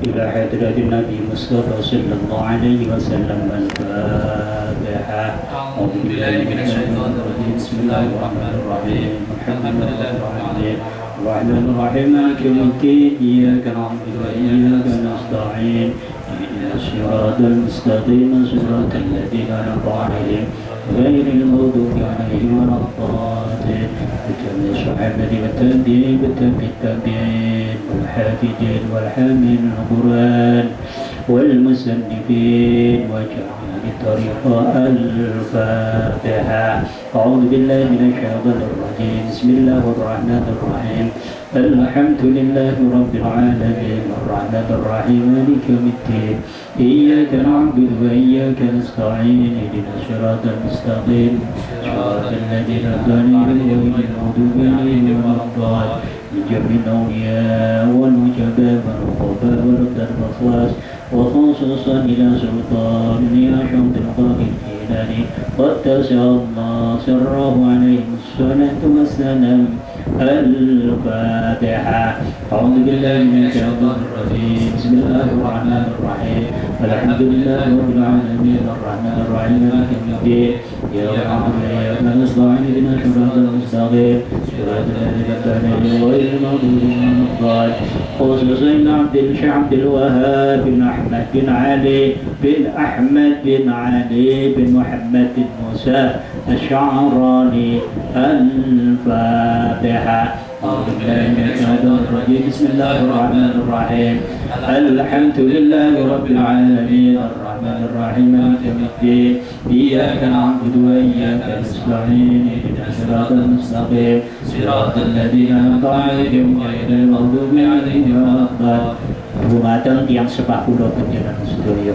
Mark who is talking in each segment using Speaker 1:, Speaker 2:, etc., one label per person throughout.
Speaker 1: إلى حضرة النبي مصطفى صلى الله عليه وسلم. الفاتحة.
Speaker 2: أعوذ بالله من الشيطان الرجيم. بسم الله الرحمن الرحيم. الحمد لله رب العالمين
Speaker 1: الرحمن الرحيم مالك يوم الدين. إياك نعبد وإياك نستعين. اهدنا الصراط المستقيم صراط الذين أنعمت عليهم غير المغضوب عليهم ولا الضالين. وجميع الصحابة والتابعين والتابعين والحافظين والحاملين القرآن والمصنفين وجعل طريق الفاتحة. أعوذ بالله من الشيطان الرجيم. بسم الله الرحمن الرحيم. الحمد لله رب العالمين الرحمن الرحيم مالك يوم الدين. إياك نعبد وإياك نستعين. اهدنا الصراط المستقيم صراط الذين أنعمت عليهم غير المغضوب عليهم ولا الضالين. لجميع الأولياء والمجبى والرقباء والأبدال والإخلاص وخصوصا إلى سلطان يا شمس القاضي الجيلاني قدس الله سره عليه الصلاة والسلام. الفاتحة. أعوذ بالله من الشيطان الرجيم. بسم الله الرحمن الرحيم. الحمد لله رب العالمين الرحمن الرحيم مالك يوم الدين. إياك نعبد وإياك نستعين اهدنا الصراط المستقيم صراط الذين أنعمت عليهم غير المغضوب عليهم ولا الضالين. خصوصا عبد الوهاب بن أحمد بن علي بن أحمد بن علي بن محمد بن موسى الشعراني. الفاتحة. أعوذ بالله من الشيطان الرجيم. بسم الله الرحمن الرحيم. الحمد لله رب العالمين الرحمن الرحيم مالك يوم الدين. إياك نعبد وإياك نستعين اهدنا الصراط المستقيم صراط الذين أنعمت عليهم غير المغضوب عليهم ولا الضالين. Dumateng tiyang sepah kula panjenengan sedaya.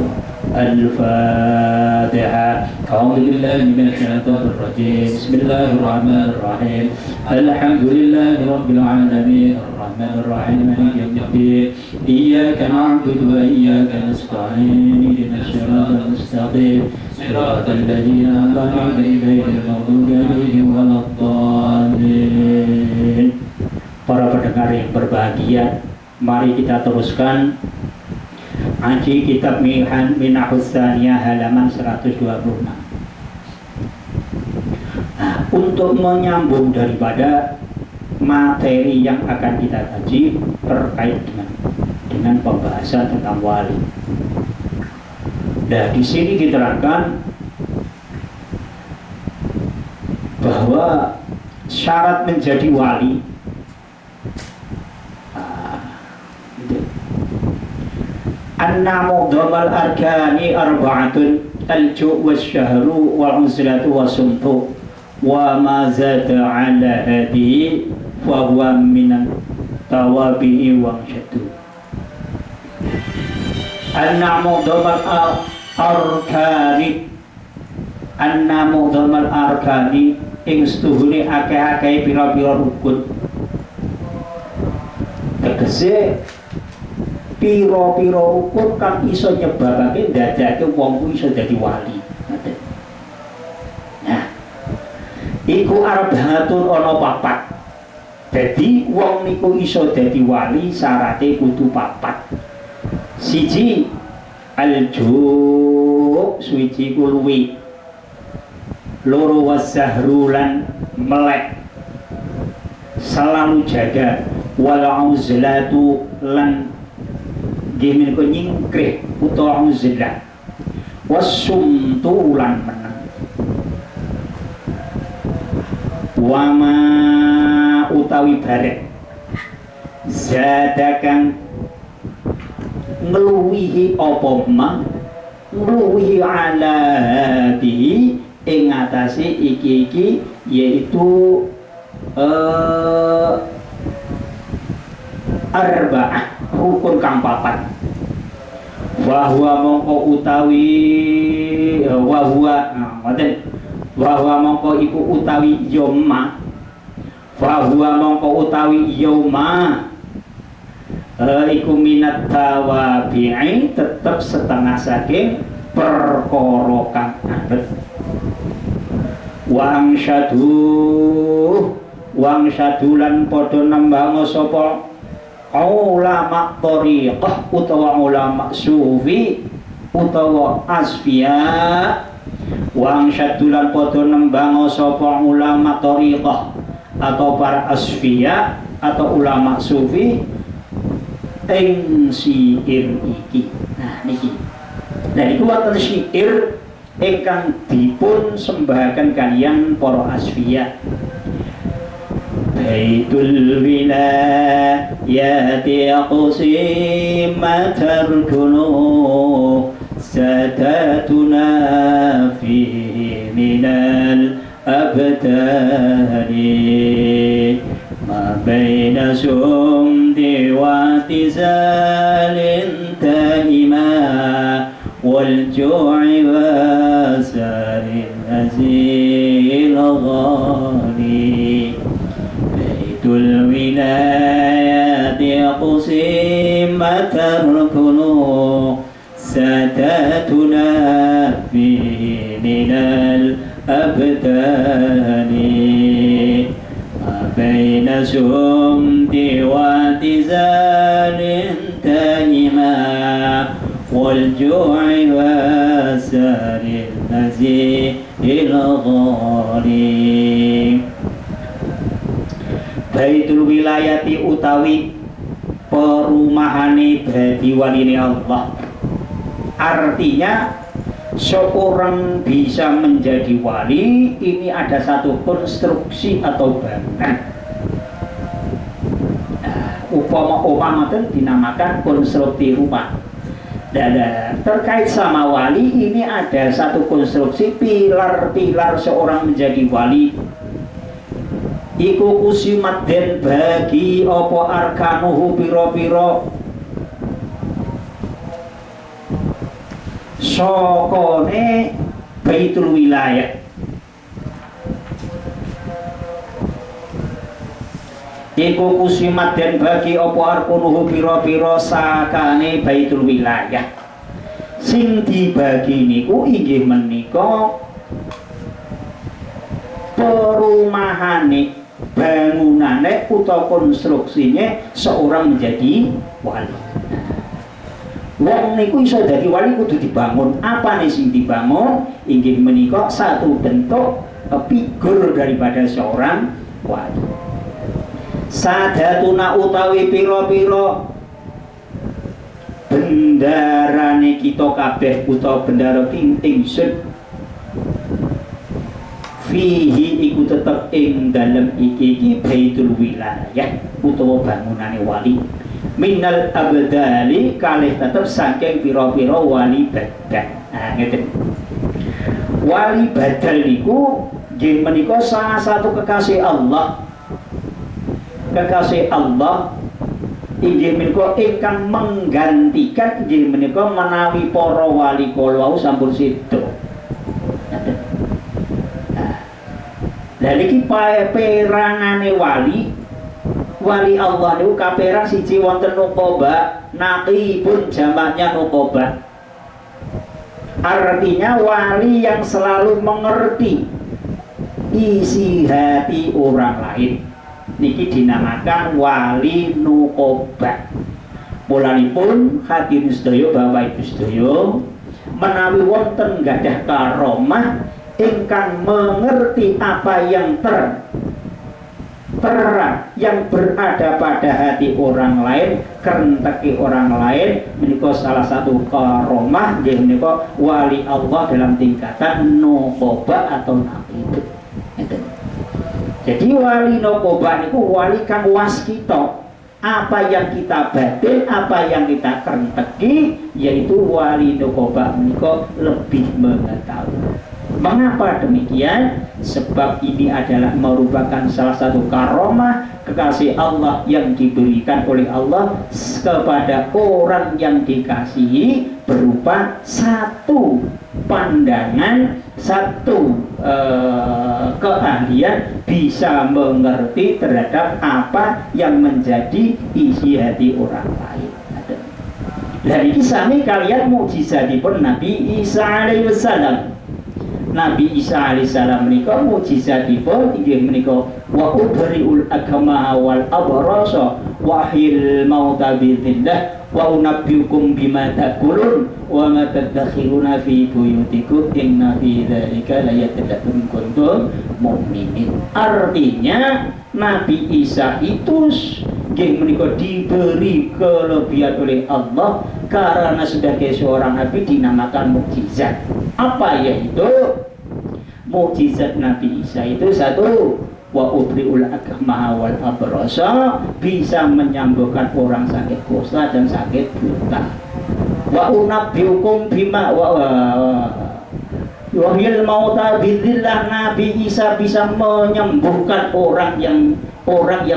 Speaker 1: Al-Fatihah. A'udzu billahi minasyaitonir rajim. Bismillahirrahmanirrahim. Alhamdulillahi rabbil alamin arrahmanir rahim maliki yaumiddin. Iyyaka na'budu wa iyyaka nasta'in ihdinas siratal mustaqim siratal ladzina an'amta 'alaihim ghairil maghdubi 'alaihim waladdallin. Para pendengar yang berbahagia, mari kita teruskan ngaji kitab Minahus Tsaniyah halaman 126. Nah, untuk menyambung daripada materi yang akan kita kaji terkait dengan pembahasan tentang wali. Nah, di sini diterangkan bahwa syarat menjadi wali anna muqdamal arkani arba'atun al-ju' wasyahru wal-uzlatu wasumtu wa ma zada ala hadihi fa huwa minan tawabi'i wa syaddu. Anna muqdamal arkani ing setuhune akeh-akeh pira-pira rukun. Tegese piro-piro rukun kan iso nyebabake ndadake wong kuwi iso dadi wali. Nah, iku arba'atun ana papat. Dadi wong niku iso dadi wali syarate kudu papat. Siji al-ju' suci kulwi. Loro wasahrulan melek. Selalu jaga wal uzlatu lan dimin ko nyingkrih utawa uzlah wasumtu lan meneng wama utawi barek zadakan ngeluwihi apa ma ngeluwihi ala hadihi ing atase iki yaitu arba'ah rukun kang papat. Wahwa mongko utawi wahwa mongko iku utawi yoma. Wahwa mongko utawi yoma iku minat tawabi'i tetep setengah saking perkara kang abet. Wang syadulan padha nembang sapa ulama thariqah utawa ulama sufi utawa asfiya wa syaddulan padha nembang sapa ulama thariqah atau para asfiya atau ulama sufi ing syair iki. Nah niki. Nah niku wonten syair ingkang dipun sembahaken kaliyan para asfiya. Baitul wilayati qasimatar kunu sadatuna fihi minal abdani ma baina sumdi wa tizalin taima wal ju'i wa sarin azil ghani baitul wilayati qasimatar kunu sadatuna fihi minal abdani ma baina sumdi wa tizalin taima wal ju'i wa sarin azil ghani. Baitul wilayati utawi perumahane dadi waline Allah. Artinya seorang bisa menjadi wali ini ada satu konstruksi atau bangunan. Upama itu dinamakan konstruksi rumah. Dan terkait sama wali ini ada satu konstruksi pilar-pilar seorang menjadi wali. Iku kusimat den bagi opo arkanuhu piro-piro sokone baitul wilayah. Iku kusimat den bagi opo arkanuhu piro-piro sakane baitul wilayah. Sing dibagi niku inggih menika perumahane, bangunane utawa konstruksinya seorang menjadi wali. Wong niku iso dadi wali kudu dibangun. Apa nih sing dibangun? Inggih menika satu bentuk figur daripada seorang wali. Sadatuna utawi pira-pira bendarane kita kabeh utawa bendara ingsun fihi iku tetep ing dalem iki baitul wilayah utawa bangunane wali minal abdali kalih tetep saking pira-pira wali badal. Nah ngeten. Wali badal niku nggih menika salah satu kekasih Allah. Kekasih Allah inggih menika ingkang menggantikan inggih menika menawi para wali kala sampun sedo. Lah niki perangane wali Allah niku kaperang siji wonten nuqaba, naqibun jamaknya nuqaba. Artinya wali yang selalu mengerti isi hati orang lain. Niki dinamakan wali nuqaba. Mulanipun hadirin sedaya Bapak Ibu sedaya menawi wonten gadah karomah ingkang mengerti apa yang terang yang berada pada hati orang lain, kerenteki orang lain, menika salah satu karomah nggih menika wali Allah dalam tingkatan nuqaba atau naqib. Jadi wali nuqaba niku wali kang waskita. Apa yang kita batin, apa yang kita kerenteki, yaitu wali nuqaba menika lebih mengetahui. Mengapa demikian? Sebab ini adalah merupakan salah satu karomah kekasih Allah yang diberikan oleh Allah kepada orang yang dikasihi berupa satu pandangan, satu keahlian bisa mengerti terhadap apa yang menjadi isi hati orang lain. Dari kisah kalian mukjizatipun Nabi Isa alaihi wasallam. Nabi Isa alaihissalam menika mukjizatipun inggih menika wa ubriul akmaha wal abrasa wahil mauta bidzillah wa unabbiukum bima takulun wa ma tadakhiruna fi buyutikum inna fi dzalika layatadakun kuntum mu'minin. Artinya Nabi Isa itu menika diberi kelebihan oleh Allah karena sebagai seorang nabi dinamakan mukjizat. Apa yaitu mukjizat Nabi Isa itu? Satu, wa ubriul akmaha wal abrasa, bisa menyembuhkan orang sakit kusta dan sakit buta. Wa unabbiukum bima wahil mauta bidzillah, Nabi Isa bisa menyembuhkan orang yang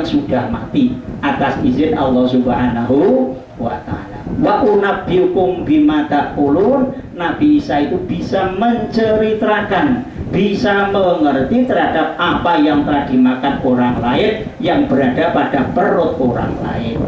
Speaker 1: sudah mati atas izin Allah Subhanahu wa taala. Wa unabbiukum bima taqulun, Nabi Isa itu bisa menceritakan, bisa mengerti terhadap apa yang telah dimakan orang lain yang berada pada perut orang lain.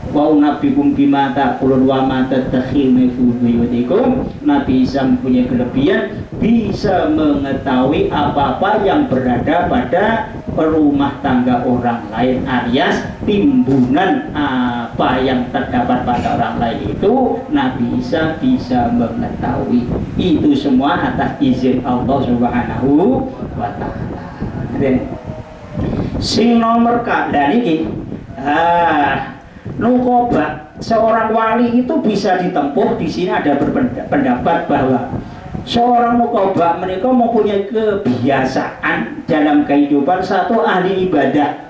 Speaker 1: Wa unabbiukum bima taqulun wa ma tadakhiruna fi buyutikum, Nabi Isa mempunyai kelebihan bisa mengetahui apa-apa yang berada pada rumah tangga orang lain, alias timbunan apa yang terdapat pada orang lain itu Nabi Isa bisa mengetahui. Itu semua atas izin Allah Subhanahu wa taala. Sing nomor kadang iki nukoba, seorang wali itu bisa ditempuh. Di sini ada berpendapat bahwa seorang nukoba mereka mempunyai kebiasaan dalam kehidupan, satu ahli ibadah.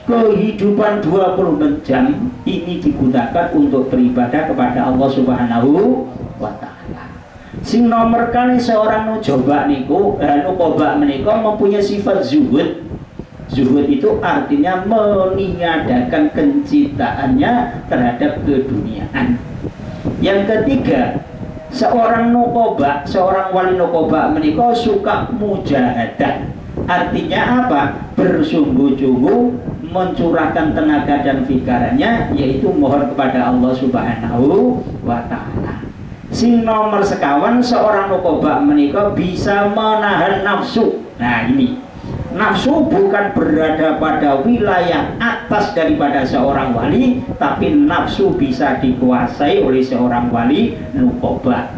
Speaker 1: Kehidupan 24 jam ini digunakan untuk beribadah kepada Allah Subhanahu wa taala. Sing nomor kali seorang nukoba menika mempunyai sifat zuhud. Zuhud itu artinya meniadakan kecintaannya terhadap keduniaan. Yang ketiga, seorang nukoba, seorang wali nukoba menika suka mujahadah. Artinya apa? Bersungguh-sungguh mencurahkan tenaga dan pikirannya, yaitu mohon kepada Allah Subhanahu wa taala. Sing nomor sekawan, seorang nukoba menika bisa menahan nafsu. Nah ini, nafsu bukan berada pada wilayah atas daripada seorang wali, tapi nafsu bisa dikuasai oleh seorang wali nukoba.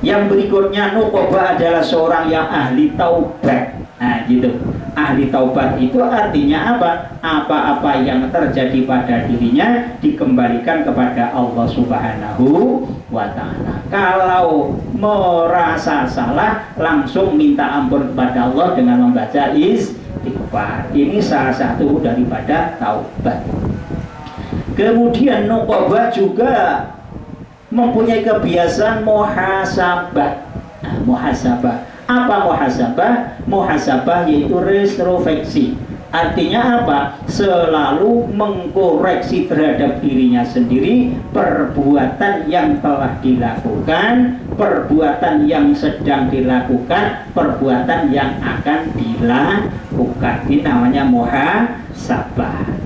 Speaker 1: Yang berikutnya, nukoba adalah seorang yang ahli taubat. Nah gitu, ahli taubat itu artinya apa? Apa-apa yang terjadi pada dirinya dikembalikan kepada Allah Subhanahu wa ta'ala. Kalau merasa salah, langsung minta ampun kepada Allah dengan membaca istighfar. Ini salah satu daripada taubat. Kemudian nukoba juga mempunyai kebiasaan muhasabah. Nah, muhasabah. Apa muhasabah? Muhasabah yaitu retrospeksi. Artinya apa? Selalu mengkoreksi terhadap dirinya sendiri, perbuatan yang telah dilakukan, perbuatan yang sedang dilakukan, perbuatan yang akan dilakukan. Ini namanya muhasabah.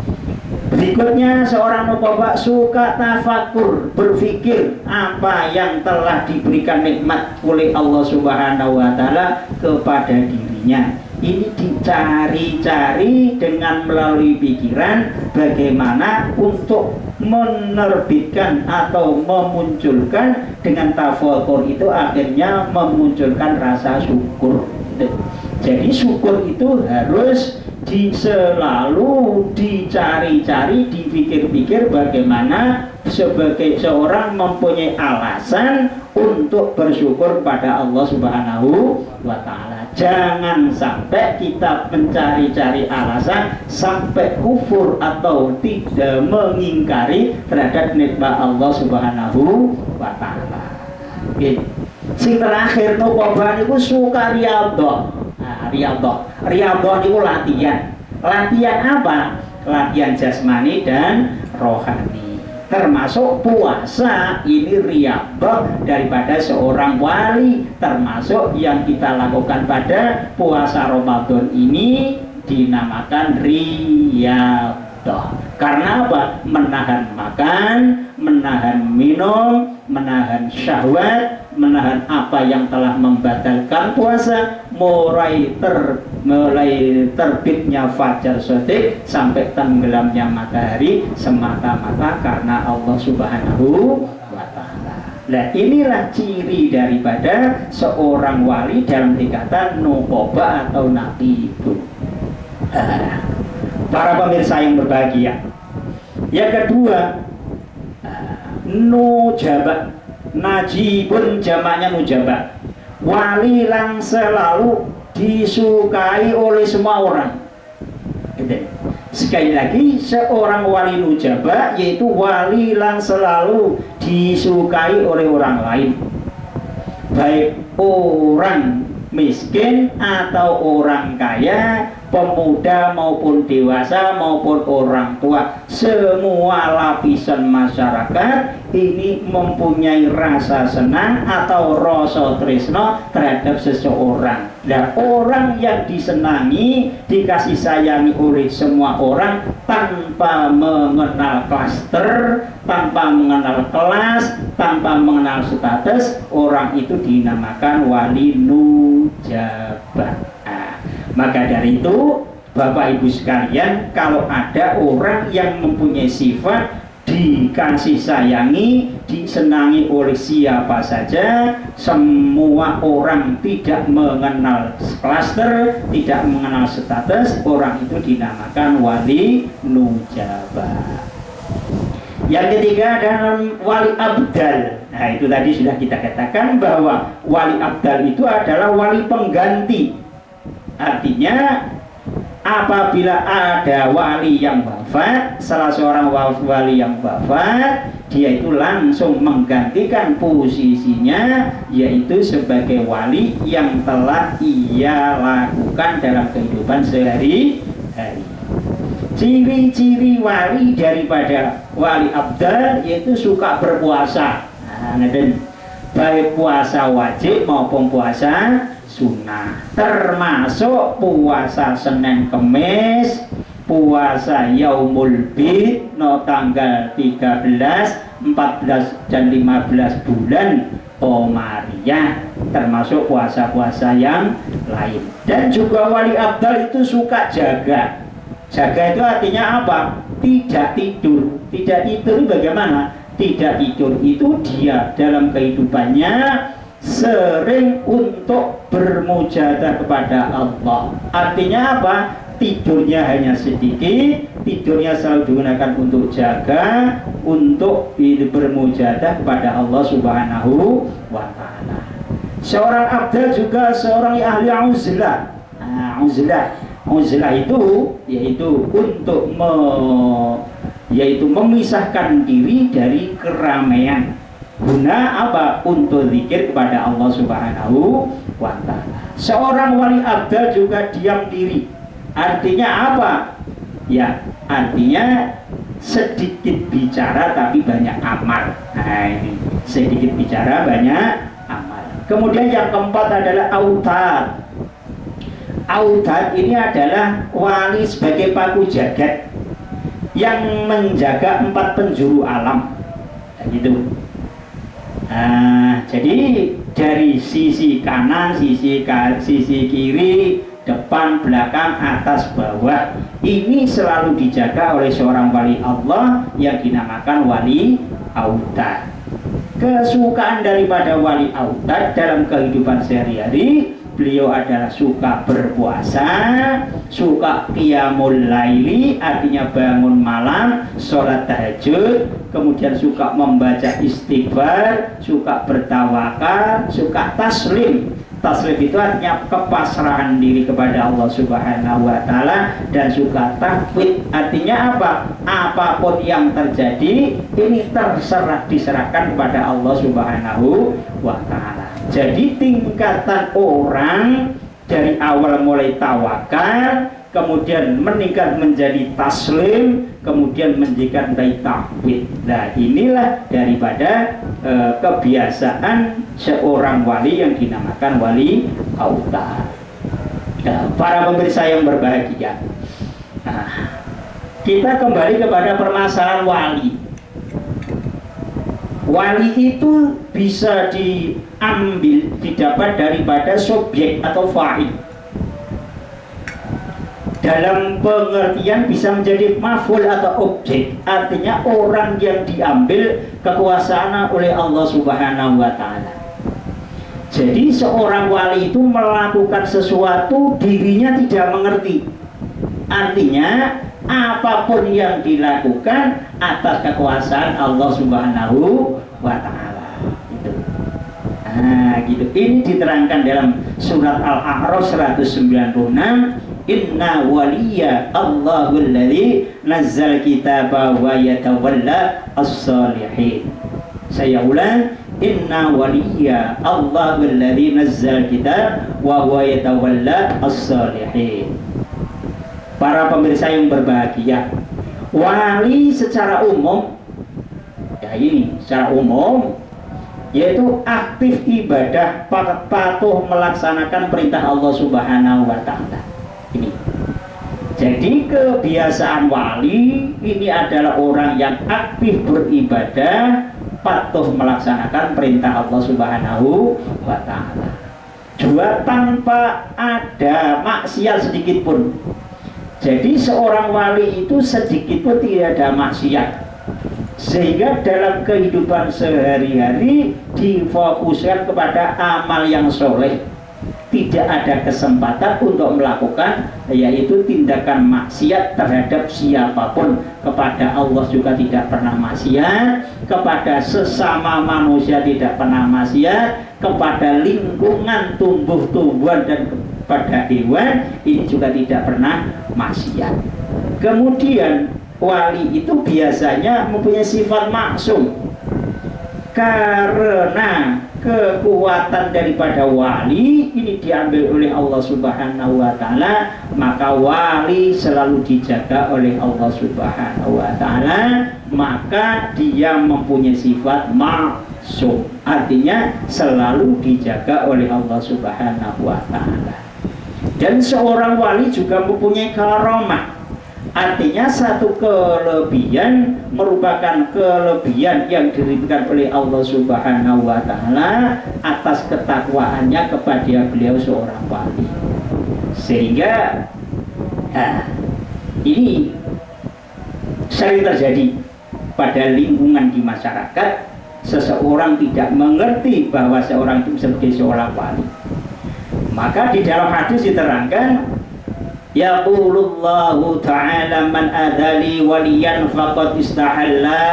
Speaker 1: Berikutnya, seorang nukoba suka tafakur, berpikir apa yang telah diberikan nikmat oleh Allah Subhanahu wa taala kepada dirinya. Ini dicari-cari dengan melalui pikiran bagaimana untuk menerbitkan atau memunculkan. Dengan tafakur itu akhirnya memunculkan rasa syukur. Jadi syukur itu harus selalu dicari-cari, dipikir-pikir bagaimana sebagai seorang mempunyai alasan untuk bersyukur pada Allah Subhanahu wa ta'ala. Jangan sampai kita mencari-cari alasan sampai kufur atau tidak mengingkari terhadap nikmat Allah Subhanahu wa ta'ala. Sing terakhir, nukoba niku suka riyadhah. Riyadhah niku latihan. Latihan apa? Latihan jasmani dan rohani. Termasuk puasa, ini riyadhah daripada seorang wali. Termasuk yang kita lakukan pada puasa Ramadan ini dinamakan riyadhah. Karena apa? Menahan makan, menahan minum, menahan syahwat, menahan apa yang telah membatalkan puasa mulai terbitnya fajar shadiq sampai tenggelamnya matahari semata-mata karena Allah Subhanahu wa ta'ala. Nah inilah ciri daripada seorang wali dalam tingkatan nuqoba atau naqibun. Para pemirsa yang berbahagia, yang kedua nujaba. Najibun jamaknya nujaba, wali yang selalu disukai oleh semua orang. Sekali lagi, seorang wali nujaba yaitu wali yang selalu disukai oleh orang lain, baik orang miskin atau orang kaya, pemuda maupun dewasa maupun orang tua, semua lapisan masyarakat ini mempunyai rasa senang atau rasa tresno terhadap seseorang. Dan orang yang disenangi, dikasih sayangi oleh semua orang tanpa mengenal klaster, tanpa mengenal kelas, tanpa mengenal status, orang itu dinamakan wali nujabah. Maka dari itu Bapak Ibu sekalian, kalau ada orang yang mempunyai sifat dikasih sayangi, disenangi oleh siapa saja, semua orang tidak mengenal klaster, tidak mengenal status, orang itu dinamakan wali nujabah. Yang ketiga adalah wali abdal. Nah itu tadi sudah kita katakan bahwa wali abdal itu adalah wali pengganti. Artinya apabila ada wali yang wafat, salah seorang wali yang wafat, dia itu langsung menggantikan posisinya, yaitu sebagai wali yang telah ia lakukan dalam kehidupan sehari-hari. Ciri-ciri wali daripada wali abdal yaitu suka berpuasa. Baik puasa wajib maupun puasa sunnah, termasuk puasa Senin Kemis, puasa Yaumul Bid no tanggal 13, 14 dan 15 bulan Komariah, termasuk puasa-puasa yang lain. Dan juga wali abdal itu suka jaga. Jaga itu artinya apa? Tidak tidur. Tidak tidur bagaimana? Tidak tidur itu dia dalam kehidupannya sering untuk bermujadah kepada Allah. Artinya apa? Tidurnya hanya sedikit, tidurnya selalu digunakan untuk jaga, untuk bermujadah kepada Allah Subhanahu wa ta'ala. Seorang abdal juga seorang ahli uzlah. Uzlah itu yaitu untuk memisahkan diri dari keramaian. Guna apa? Untuk zikir kepada Allah Subhanahu wa ta'ala. Seorang wali abdal juga diam diri. Artinya apa? Ya, artinya sedikit bicara tapi banyak amal. Nah ini, sedikit bicara banyak amal. Kemudian yang keempat adalah autad. Autad ini adalah wali sebagai paku jagat yang menjaga 4 penjuru alam. Nah, gitu. Jadi dari sisi kanan, sisi kiri, depan, belakang, atas, bawah, ini selalu dijaga oleh seorang wali Allah yang dinamakan wali autad. Kesukaan daripada wali autad dalam kehidupan sehari-hari, beliau adalah suka berpuasa, suka qiyamul laili, artinya bangun malam, sholat tahajud, kemudian suka membaca istighfar, suka bertawakal, suka taslim. Taslim itu artinya kepasrahan diri kepada Allah Subhanahu wa ta'ala, dan suka tafwid, artinya apa? Apapun yang terjadi ini diserahkan kepada Allah Subhanahu wa ta'ala. Jadi tingkatan orang dari awal mulai tawakal, kemudian meningkat menjadi taslim, kemudian menjadikan baik tafwid. Nah inilah daripada kebiasaan seorang wali yang dinamakan wali autad. Nah, para pemirsa yang berbahagia, kita kembali kepada permasalahan wali. Wali itu bisa didapat daripada subjek atau fa'il. Dalam pengertian bisa menjadi maf'ul atau objek. Artinya orang yang diambil kekuasaan oleh Allah Subhanahu wa ta'ala. Jadi seorang wali itu melakukan sesuatu dirinya tidak mengerti. Artinya apapun yang dilakukan atas kekuasaan Allah Subhanahu wa ta'ala. Gitu. Nah, gitu. Ini diterangkan dalam surat Al-A'raf 196. Inna waliya Allahul ladzi nazzal kitaba wa yatawalla as-salihin. Saya ulang, inna waliya Allahul ladzi nazzal kitab wa huwa yatawalla as-salihin. Para pemirsa yang berbahagia, wali secara umum, ya ini secara umum, yaitu aktif ibadah, patuh melaksanakan perintah Allah Subhanahu wa ta'ala. Ini. Jadi kebiasaan wali ini adalah orang yang aktif beribadah, patuh melaksanakan perintah Allah Subhanahu wa ta'ala. Juga tanpa ada maksiat sedikit pun. Jadi seorang wali itu sedikit pun tidak ada maksiat, sehingga dalam kehidupan sehari-hari difokuskan kepada amal yang soleh, tidak ada kesempatan untuk melakukan yaitu tindakan maksiat terhadap siapapun. Kepada Allah juga tidak pernah maksiat, kepada sesama manusia tidak pernah maksiat, kepada lingkungan tumbuh-tumbuhan dan pada hewan ini juga tidak pernah maksiat. Kemudian wali itu biasanya mempunyai sifat maksum. Karena kekuatan daripada wali ini diambil oleh Allah Subhanahu wa ta'ala, maka wali selalu dijaga oleh Allah Subhanahu wa ta'ala, maka dia mempunyai sifat maksum, artinya selalu dijaga oleh Allah Subhanahu wa ta'ala. Dan seorang wali juga mempunyai karamah, artinya satu kelebihan merupakan kelebihan yang diberikan oleh Allah Subhanahu wa ta'ala atas ketakwaannya kepada beliau seorang wali. Sehingga ini sering terjadi pada lingkungan di masyarakat, seseorang tidak mengerti bahwa seorang itu sebagai seorang wali. Maka di dalam hadis diterangkan, yaqulullahu ta'ala man adali waliyan faqad istahalla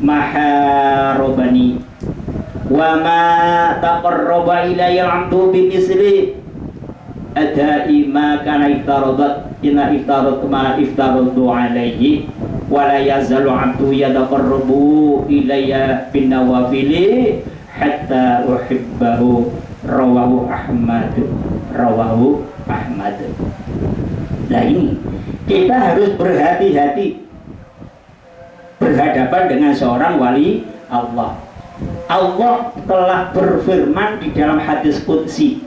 Speaker 1: maharobani wa ma taqarraba ilayya al-'abdu bimisli adai ma kana iftaradat inna iftarat ma iftaratu alayhi wa la yazalu 'abdu yataqarrabu ilayya bin nawafili hatta uhibbahu. Rawahu Ahmad. Nah ini kita harus berhati-hati berhadapan dengan seorang wali Allah. Allah telah berfirman di dalam hadis qudsi.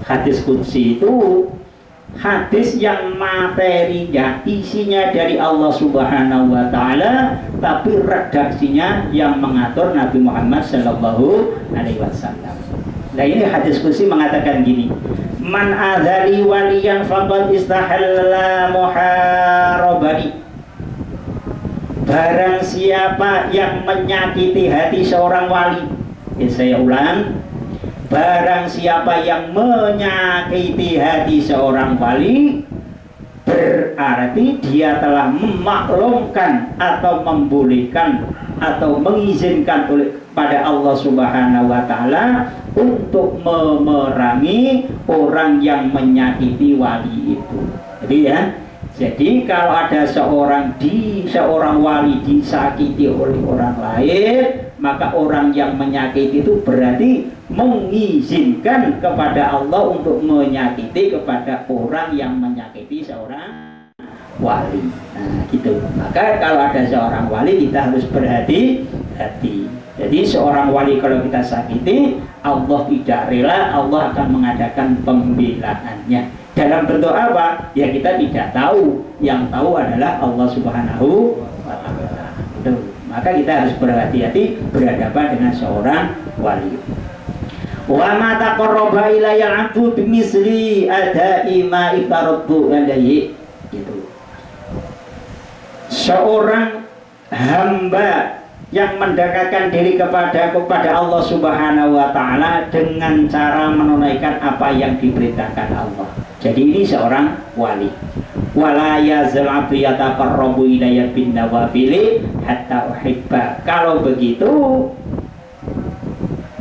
Speaker 1: Hadis qudsi itu hadis yang materinya isinya dari Allah Subhanahu wa ta'ala, tapi redaksinya yang mengatur Nabi Muhammad sallallahu alaihi wasallam. Nah ini hadis qudsi mengatakan gini, man adzali waliyan faqad istahalla muharabani. Barang siapa yang menyakiti hati seorang wali, saya ulang, barang siapa yang menyakiti hati seorang wali, berarti dia telah memaklumkan atau membolehkan atau mengizinkan pada Allah Subhanahu wa ta'ala untuk memerangi orang yang menyakiti wali itu. Jadi kalau ada seorang wali disakiti oleh orang lain, maka orang yang menyakiti itu berarti mengizinkan kepada Allah untuk menyakiti kepada orang yang menyakiti seorang wali. Nah gitu. Maka kalau ada seorang wali kita harus berhati-hati. Jadi seorang wali kalau kita sakiti, Allah tidak rela, Allah akan mengadakan pembelaannya. Dalam bentuk apa? Ya kita tidak tahu. Yang tahu adalah Allah Subhanahu wa ta'ala. Maka kita harus berhati-hati berhadapan dengan seorang wali. Wa ma taqarraba ilayya 'abdu bimisli ada'i ma iftaratu alayhi, gitu. Seorang hamba yang mendekatkan diri kepada Allah Subhanahu wa taala dengan cara menunaikan apa yang diperintahkan Allah. Jadi ini seorang wali. Wala yazal 'abdu yataqarrabu ilayya bin nawafil hatta uhibba. Kalau begitu,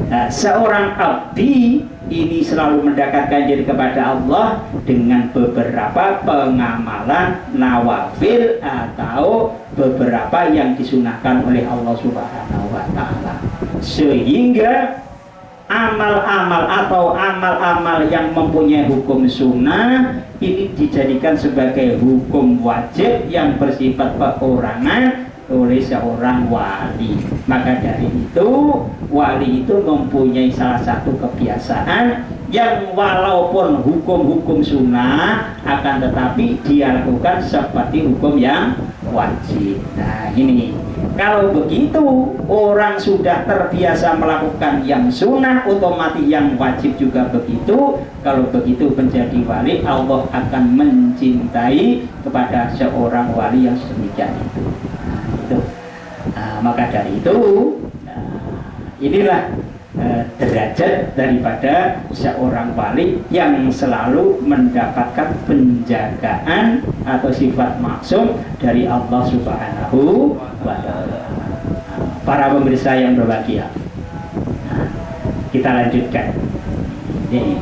Speaker 1: nah, seorang abdi ini selalu mendekatkan diri kepada Allah dengan beberapa pengamalan nawafil atau beberapa yang disunahkan oleh Allah Subhanahu wa taala, sehingga amal-amal atau amal-amal yang mempunyai hukum sunnah ini dijadikan sebagai hukum wajib yang bersifat perorangan oleh seorang wali. Maka dari itu, wali itu mempunyai salah satu kebiasaan yang walaupun hukum-hukum sunnah, akan tetapi dia lakukan seperti hukum yang wajib. Nah ini, kalau begitu orang sudah terbiasa melakukan yang sunnah, otomatis yang wajib juga begitu. Kalau begitu menjadi wali, Allah akan mencintai kepada seorang wali yang sedemikian itu. Nah, maka dari itu, inilah derajat daripada seorang wali yang selalu mendapatkan penjagaan atau sifat maksum dari Allah Subhanahu wa ta'ala. Para pemirsa yang berbahagia, kita lanjutkan. Ini.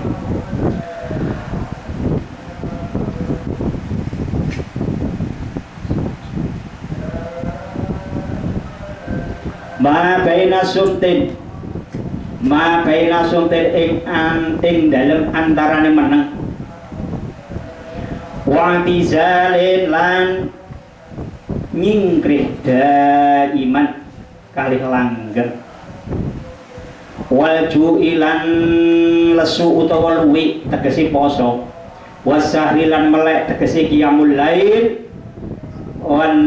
Speaker 1: Ma baina sumtin ing dalem antarane meneng wa tizalin lan nyingkrih daiman kalih langgeng wal ju'ilan lesu utawa luwi tegese poso wasahrilan melek tegese qiyamul lail wan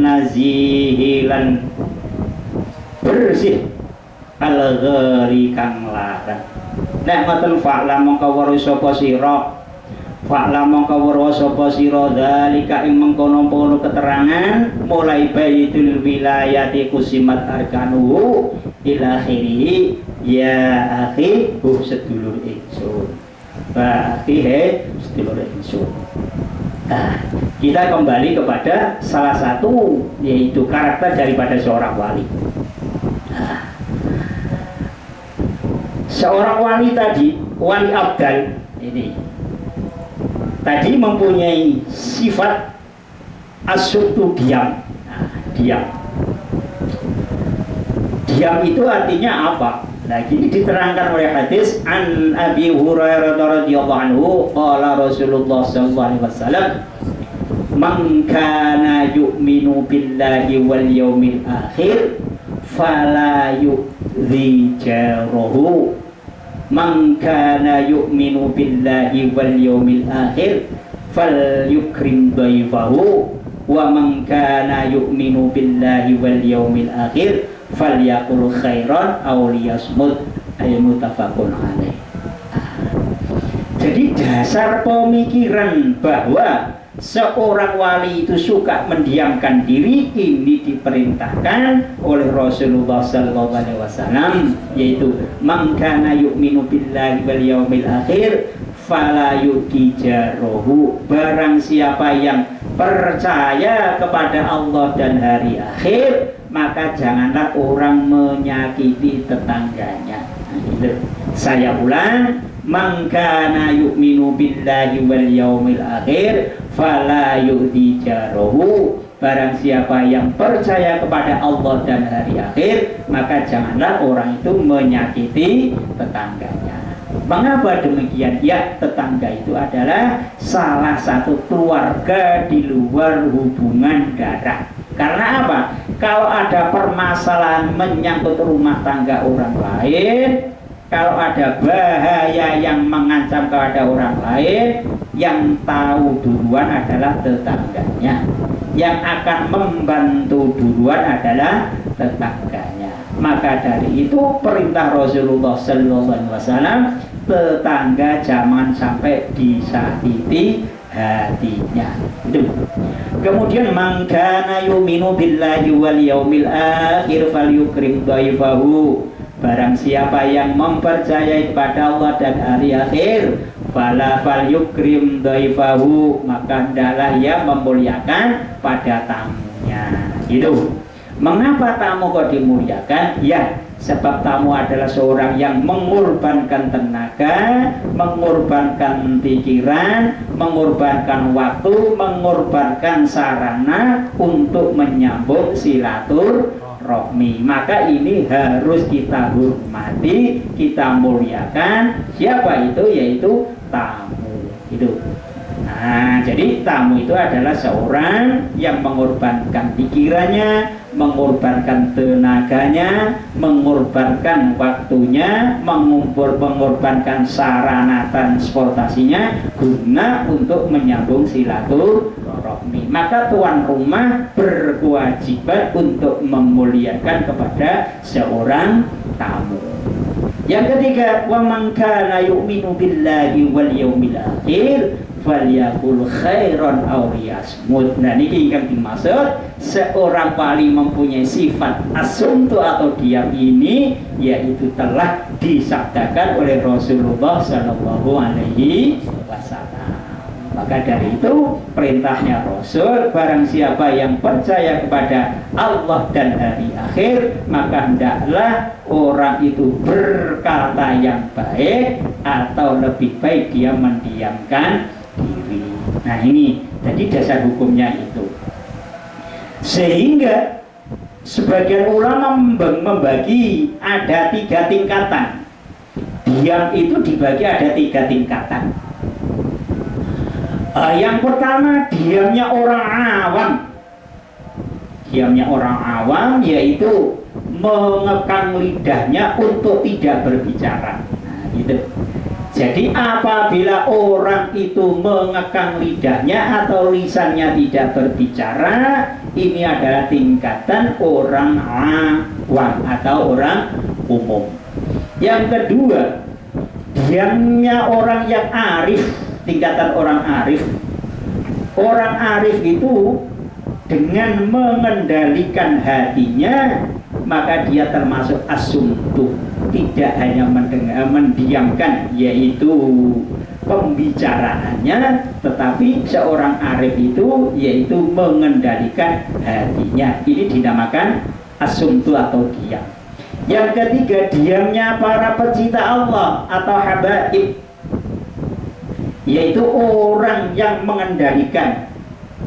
Speaker 1: nazihilan bersih al-ghari kang larang. Nek ngoten fa'la mongko weruh sapa sira, fa'la mongko weruh sapa sira dalika ing mengkono-kono keterangan mulai baitul wilayati kusimat arkanuhu ila akhirih ya akhi sedulur ingsun. Ba akhi sedulur ingsun. Nah, kita kembali kepada salah satu yaitu karakter daripada seorang wali. Seorang wali tadi, wali abdal ini tadi mempunyai sifat asyuktu diam. Nah, diam itu artinya apa? Nah, ini diterangkan oleh hadis an Abi Hurairah radhiyallahu anhu qala Rasulullah sallallahu alaihi wasallam man kana yu'minu billahi wal yaumil akhir fala yu'dhi jarahu. Man kana yu'minu billahi wal yaumil akhir falyukrim dhaifahu wa man kana yu'minu billahi wal yaumil akhir falyaqul khairan aw liyasmut. Ay muttafaqun alaih. Jadi dasar pemikiran bahwa seorang wali itu suka mendiamkan diri ini diperintahkan oleh Rasulullah sallallahu alaihi wasallam, yaitu man kana yu'minu billahi wal yaumil akhir fala yudijarohu. Barang siapa yang percaya kepada Allah dan hari akhir, maka janganlah orang menyakiti tetangganya. Nah, saya ulang, man kana yu'minu billahi wal yaumil akhir fala yu'di jarahu. Barang siapa yang percaya kepada Allah dan hari akhir, maka janganlah orang itu menyakiti tetangganya. Mengapa demikian? Ya, tetangga itu adalah salah satu keluarga di luar hubungan darah. Karena apa? Kalau ada permasalahan menyangkut rumah tangga orang lain, kalau ada bahaya yang mengancam kepada orang lain, yang tahu duluan adalah tetangganya. Yang akan membantu duluan adalah tetangganya. Maka dari itu perintah Rasulullah SAW, tetangga jangan sampai disakiti hatinya. Itu. Kemudian man kana yu'minu billahi wal yaumil akhir falyukrim dhaifahu. Barang siapa yang mempercayai kepada Allah dan hari akhir, fala falyukrim dhaifahu, maka hendaklah ia memuliakan pada tamunya. Itu. Mengapa tamu kok dimuliakan? Ya, sebab tamu adalah seorang yang mengorbankan tenaga, mengorbankan pikiran, mengorbankan waktu, mengorbankan sarana untuk menyambung silaturahmi. Maka ini harus kita hormati, kita muliakan. Siapa itu? Yaitu tamu. Itu. Nah, jadi tamu itu adalah seorang yang mengorbankan pikirannya, mengorbankan tenaganya, mengorbankan waktunya, mengorbankan sarana transportasinya guna untuk menyambung silaturahmi. Maka tuan rumah berkewajiban untuk memuliakan kepada seorang tamu. Yang ketiga, wa man kana yu'minu billahi wal yaumil akhir falyakul khairan aw liyasmut. Nah, ini yang dimaksud seorang wali mempunyai sifat asumtu atau diam ini, yaitu telah disabdakan oleh Rasulullah Sallallahu Alaihi Wasallam. Maka dari itu perintahnya Rasul, barang siapa yang percaya kepada Allah dan hari akhir, maka hendaklah orang itu berkata yang baik, atau lebih baik dia mendiamkan diri. Nah, ini jadi dasar hukumnya itu. Sehingga sebagian ulama membagi ada 3 tingkatan. Diam itu dibagi ada 3 tingkatan. Yang pertama, diamnya orang awam. Diamnya orang awam yaitu mengekang lidahnya untuk tidak berbicara. Nah, gitu. Jadi apabila orang itu mengekang lidahnya atau lisannya tidak berbicara, ini adalah tingkatan orang awam atau orang umum. Yang kedua, diamnya orang yang arif, tingkatan orang arif. Orang arif itu dengan mengendalikan hatinya, maka dia termasuk asumtu, tidak hanya mendiamkan yaitu pembicaraannya, tetapi seorang arif itu yaitu mengendalikan hatinya. Ini dinamakan asumtu atau diam. Yang ketiga, diamnya para pecinta Allah atau habaib, yaitu orang yang mengendalikan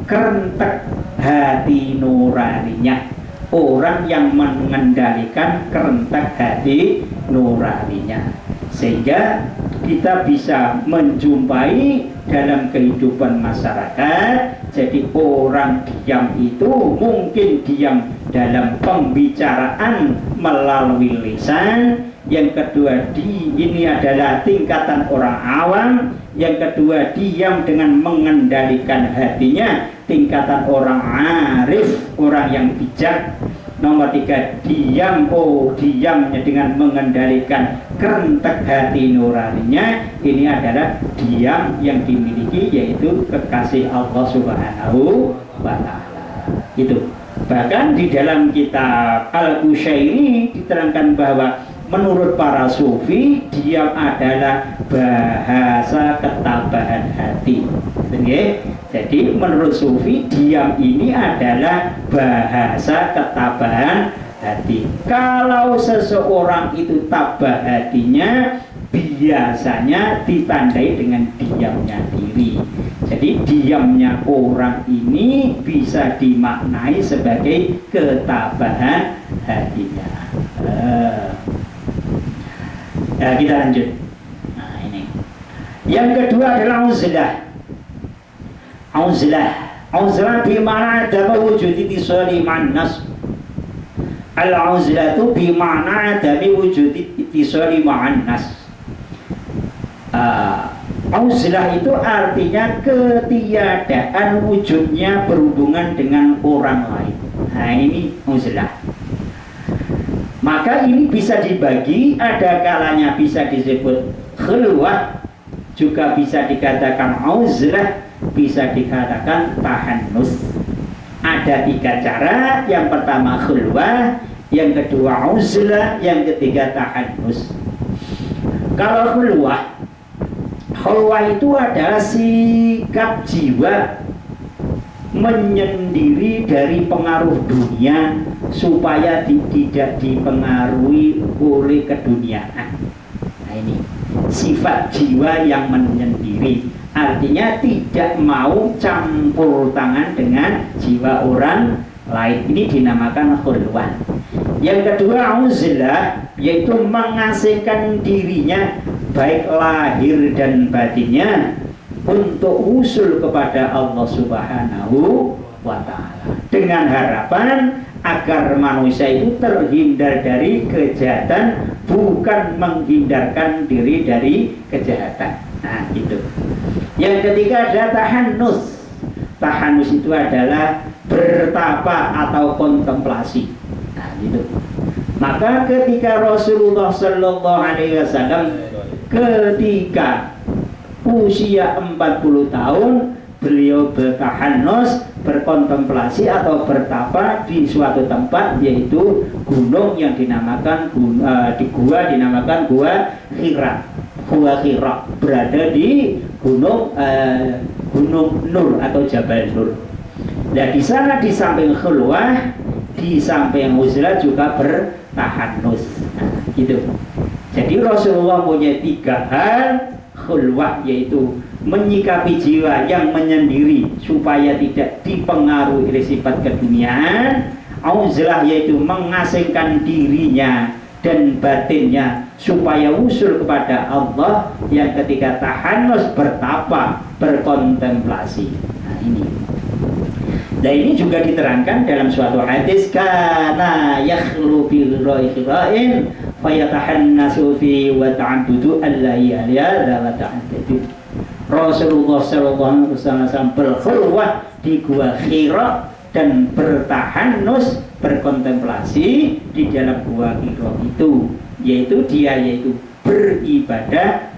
Speaker 1: kerentek hati nuraninya. Orang yang mengendalikan kerentek hati nuraninya, sehingga kita bisa menjumpai dalam kehidupan masyarakat. Jadi orang diam itu mungkin diam dalam pembicaraan melalui lisan. Yang kedua, ini adalah tingkatan orang awam. Yang kedua, diam dengan mengendalikan hatinya, tingkatan orang arif, orang yang bijak. Nomor 3, diamnya dengan mengendalikan kerentek hati nuraninya. Ini adalah diam yang dimiliki yaitu kekasih Allah Subhanahu wa Ta'ala. Itu. Bahkan di dalam kitab Al-Qushairi diterangkan bahwa menurut para sufi, diam adalah bahasa ketabahan hati. Jadi menurut sufi, diam ini adalah bahasa ketabahan hati. Kalau seseorang itu tabah hatinya, biasanya ditandai dengan diamnya diri. Jadi diamnya orang ini bisa dimaknai sebagai ketabahan hatinya. Nah, kita lanjut. Nah, ini. Yang kedua adalah uzlah. Uzlah bimana ada wujud itisali ma'an nas. Al-uzlatu bima'na adami wujudi ittisali ma'an nas. Uzlah itu artinya ketiadaan wujudnya berhubungan dengan orang lain. Nah ini uzlah. Maka ini bisa dibagi, ada kalanya bisa disebut khulwah, juga bisa dikatakan uzlah, bisa dikatakan tahannus. Ada 3 cara, yang pertama khulwah, yang kedua uzlah, yang ketiga tahannus. Kalau khulwah itu adalah sikap jiwa menyendiri dari pengaruh dunia supaya tidak dipengaruhi oleh keduniaan. Nah ini sifat jiwa yang menyendiri, artinya tidak mau campur tangan dengan jiwa orang lain. Ini dinamakan khulwah. Yang kedua uzlah, yaitu mengasingkan dirinya baik lahir dan batinnya untuk usul kepada Allah Subhanahu wa Ta'ala, dengan harapan agar manusia itu terhindar dari kejahatan, bukan menghindarkan diri dari kejahatan. Nah itu. Yang ketiga ada tahannus. Tahannus itu adalah bertapa atau kontemplasi. Nah gitu. Maka ketika Rasulullah Sallallahu Alaihi Wasallam ketika usia 40 tahun, beliau bertahannus, berkontemplasi atau bertapa di suatu tempat, yaitu gunung yang dinamakan di gua dinamakan Gua Hira. Gua Hira berada di gunung Nur atau Jabal Nur. Nah di sana di samping khulwah, di samping uzlah juga bertahannus. Nah, gitu. Jadi Rasulullah punya 3 hal. Khulwah yaitu menyikapi jiwa yang menyendiri supaya tidak dipengaruhi oleh sifat keduniaan. Uzlah yaitu mengasingkan dirinya dan batinnya supaya usul kepada Allah. Yang ketiga tahannus, bertapa, berkontemplasi. Nah ini. Nah ini juga diterangkan dalam suatu hadis, kana yakhlu bi ghirain fayatahannasu fi wa ta'budu allahi aliyah wa ta'budu. Rasulullah sallallahu alaihi wasallam berkhulwah di Gua Hira dan bertahannus, berkontemplasi di dalam Gua Hira itu, yaitu beribadah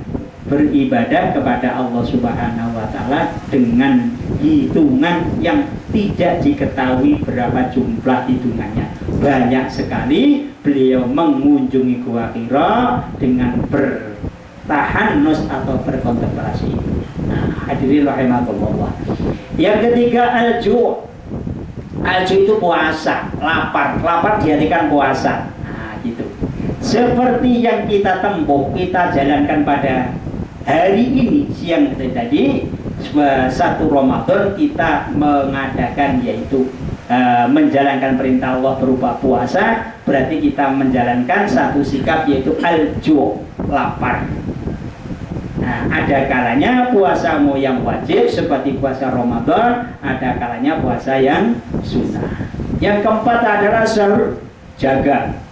Speaker 1: kepada Allah Subhanahu wa Ta'ala dengan hitungan yang tidak diketahui berapa jumlah hitungannya. Banyak sekali beliau mengunjungi Gua Hira dengan bertahannus atau berkontemplasi. Nah, hadirin rahimakumullah. Yang ketiga al-ju'. Al-ju' itu puasa, lapar diartikan puasa. Nah, gitu. Seperti yang kita tempuh, kita jalankan pada hari ini siang tadi, 1 Ramadan kita mengadakan yaitu menjalankan perintah Allah berupa puasa, berarti kita menjalankan satu sikap yaitu al-ju', lapar. Nah, ada kalanya puasamu yang wajib seperti puasa Ramadan, ada kalanya puasa yang sunnah. Yang keempat adalah sahur, jaga.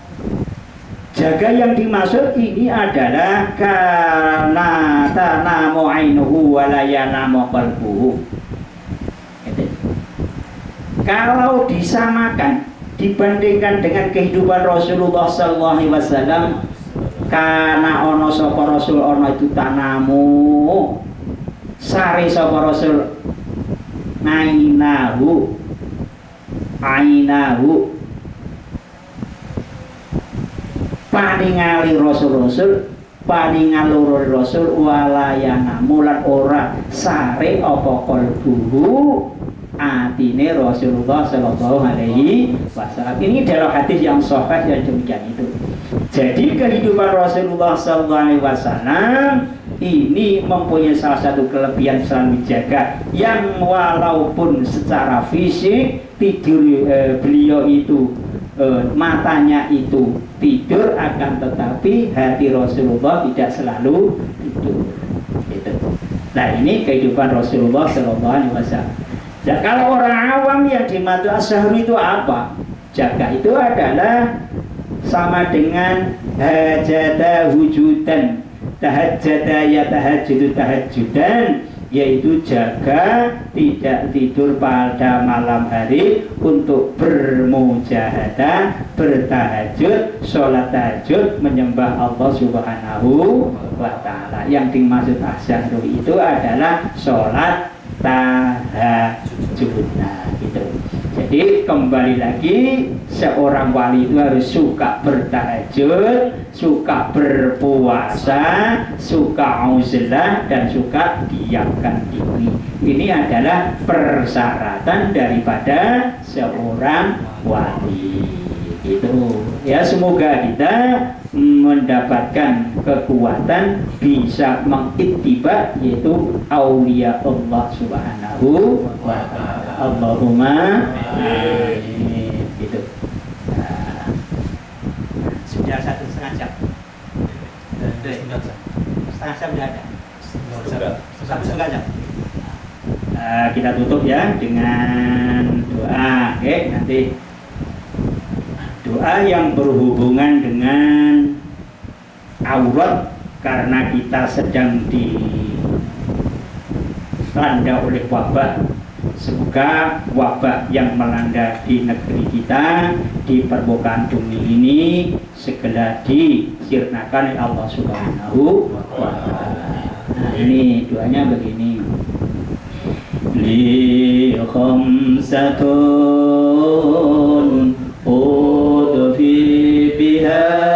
Speaker 1: Jaga yang dimaksud ini adalah kana tanamu ainuhu wa la yanamu qalbuhu. Kalau disamakan, dibandingkan dengan kehidupan Rasulullah sallallahu alaihi wasallam, kana ono sapa Rasul ono itu tanamu, sare sapa Rasul ainahu paningali Rasul paningalur Rasul walayana mulan ora sare apa qalbuhu atine Rasulullah sallallahu alaihi wasallam. Ini adalah hadis yang sahih yang demikian itu. Jadi kehidupan Rasulullah sallallahu alaihi wasallam ini mempunyai salah satu kelebihan selalu dijaga, yang walaupun secara fisik tidur beliau itu matanya itu tidur, akan tetapi hati Rasulullah tidak selalu tidur. Gitu. Nah ini kehidupan Rasulullah sallallahu alaihi wasallam. Nah, kalau orang awam yang dimatu as-sahur itu apa? Jaga itu adalah sama dengan hajada wujudan, tahajjada ya tahajjudu tahajjudan, yaitu jaga tidak tidur pada malam hari untuk bermujahadah, bertahajud, sholat tahajud, menyembah Allah Subhanahu wa ta'ala. Yang dimaksud ahsanu itu adalah sholat tahajud. Nah, gitu. Jadi kembali lagi, seorang wali itu harus suka bertahajud, suka berpuasa, suka uzlah, dan suka diamkan diri. Ini adalah persyaratan daripada seorang wali. Itu ya, semoga kita mendapatkan kekuatan bisa mengittiba yaitu aulia Allah Subhanahu wa ta'ala. Allahumma amin. Gitu. Nah, sudah 1,5 jam. Setengah jam sudah ada. 1,5 jam. Kita tutup ya dengan doa. Oke, nanti doa yang berhubungan dengan aurat karena kita sedang dilanda oleh wabah. Semoga wabah yang melanda di negeri kita, di permukaan bumi ini segera disirnakan oleh Allah Subhanahu wa ta'ala. Nah, ini doanya begini. Li khamsatun udfi biha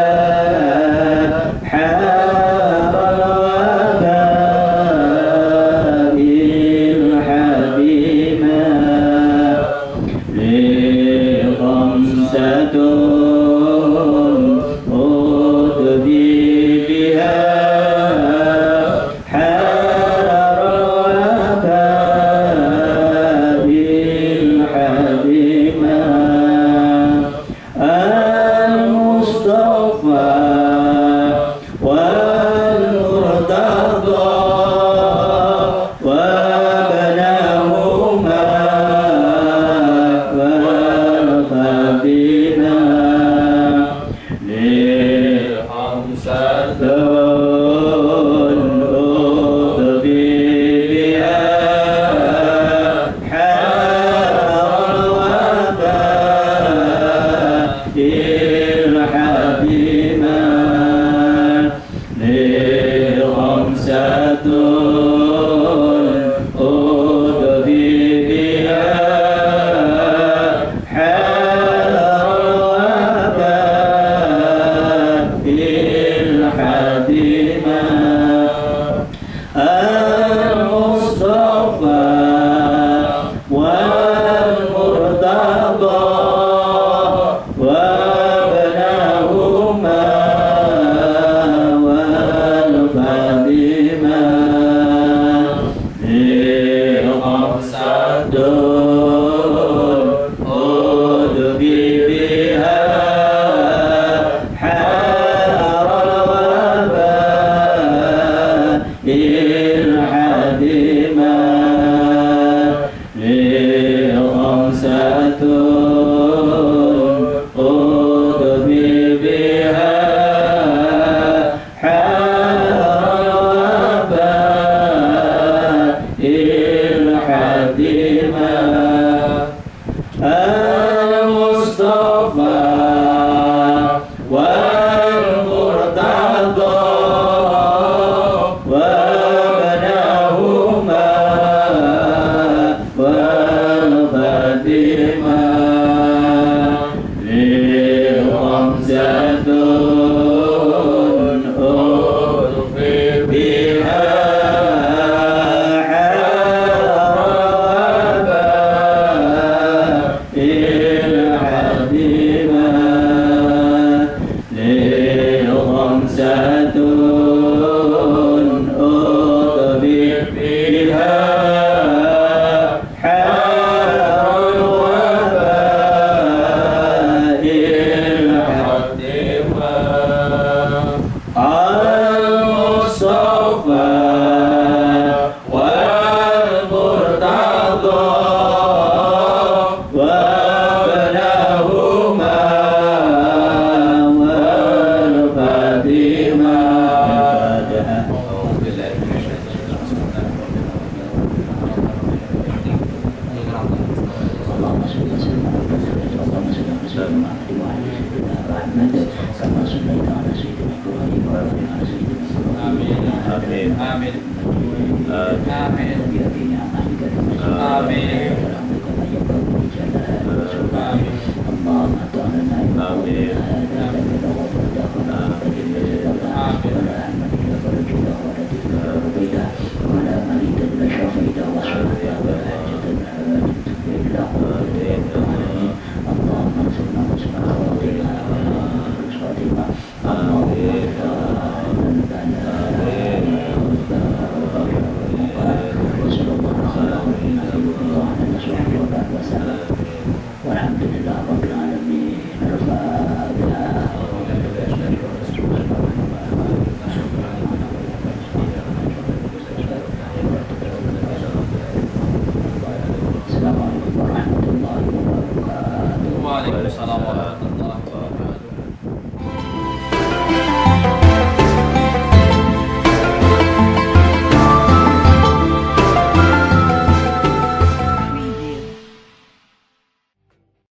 Speaker 1: على سيدنا إبراهيم وعلى آل سيدنا إبراهيم
Speaker 2: آمين آمين آمين
Speaker 1: بهذه نعمتك
Speaker 2: آمين
Speaker 1: اللهم تعالى آمين هذا لك وفرده ولا أحمد إلا فرجه ولا تكلا ربيدا ولا مريد إلا شفيدا وصلنا ولا حاجة إلا قضيت العالمين اللهم انصرنا واسمع خاطئنا وخاتمة اللهم وصلى الله على نبينا محمد وعلى آله وصحبه وسلم